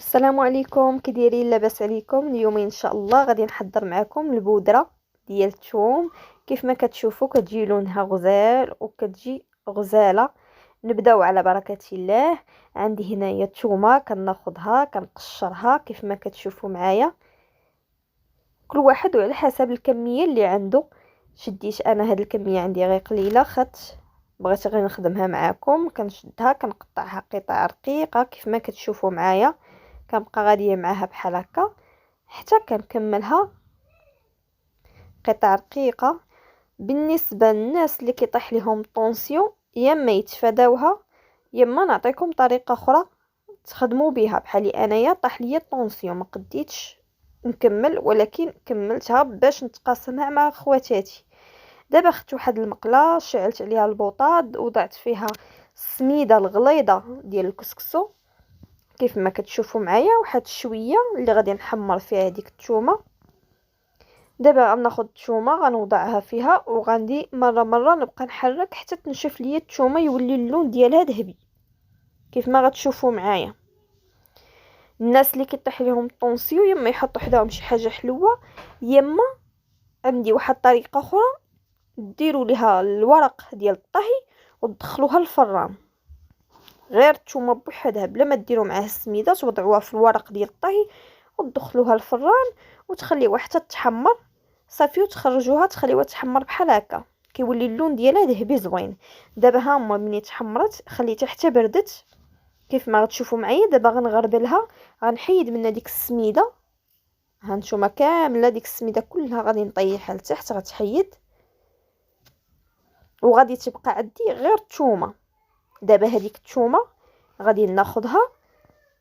السلام عليكم، كي دايرين؟ لاباس عليكم؟ اليوم ان شاء الله غادي نحضر معكم البودره ديال الثوم. كيف ما كتشوفوا كتجي لونها غزال وكتجي غزاله. نبداو على بركه الله. عندي هنايا الثومه كناخذها كنقشرها كيف ما كتشوفوا معايا، كل واحد وعلى حسب الكميه اللي عنده. شديت انا هاد الكميه عندي غير قليله، بغيت غير نخدمها معكم. كنشدها كنقطعها قطع رقيقه كيف ما كتشوفوا معايا، كنبقى غاديه معاها بحال هكا حتى كنكملها قطع رقيقه. بالنسبه للناس اللي كيطيح لهم طونسيون، يا اما يتفاداوها يا اما نعطيكم طريقه اخرى تخدموا بها. بحال انايا طاح ليا طونسيون ما قديتش نكمل، ولكن كملتها باش نتقاسمها مع خواتاتي. دابا خدت واحد المقله، شعلت عليها البوطاد، وضعت فيها السميده الغليظه ديال الكسكسو كيف ما كتشوفوا معايا، واحد شويه اللي غادي نحمر فيها هذيك الثومه. دابا غناخذ الثومه غنوضعها فيها وغندي مره نبقى نحرك حتى تنشف ليا الثومه، يولي اللون ديالها ذهبي كيف ما غتشوفوا معايا. الناس اللي كيطيح لهم الطونسيو يما يحطوا حداهم شي حاجه حلوه، يما عندي واحد الطريقه اخرى، ديروا ليها الورق ديال الطهي وتدخلوها الفران. غير الثومه بوحدها بلا ما ديروا معاها السميده، توضعوها في الورق ديال الطهي وتدخلوها الفران وتخليوها حتى تحمر صافي، وتخرجوها تخليوها تحمر بحال هكا، كيولي اللون ديالها ذهبي زوين. دابا ها هما ملي تحمرت خليتها حتى بردت كيف ما غتشوفوا معايا. دابا غنغربلها، غنحيد منها ديك السميده. ها نتوما كامله ديك السميده كلها غادي نطيحها لتحت، غتحيد وغادي تبقى عندي غير الثومه. دابا هذيك الثومه غادي ناخذها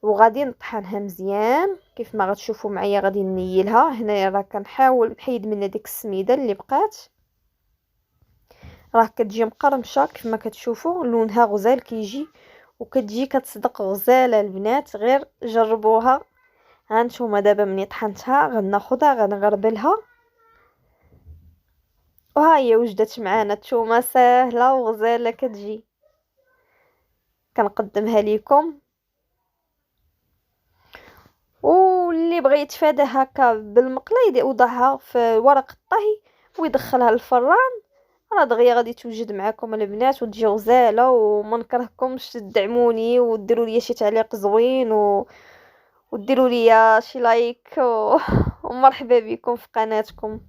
وغادي نطحنها مزيان كيف ما غتشوفوا معايا. غادي نيلها هنايا، راه كنحاول نحيد منها ديك السميده اللي بقات، راه كتجي مقرمشه كيف ما كتشوفوا لونها غزال كيجي، وكتجي كتصدق غزاله البنات، غير جربوها. ها نتوما دابا ملي طحنتها غناخذها غنغربلها، وها هي وجدت معانا الثومه ساهله وغزاله كتجي. كنقدمها لكم، واللي بغى يتفادى هكا بالمقله يوضعها في ورق الطهي ويدخلها للفران، راه دغيا غادي توجد معكم البنات وتجي غزاله. وما نكرهكمش تدعموني وديروا لي شي تعليق زوين وديروا لي شي لايك ومرحبا بكم في قناتكم.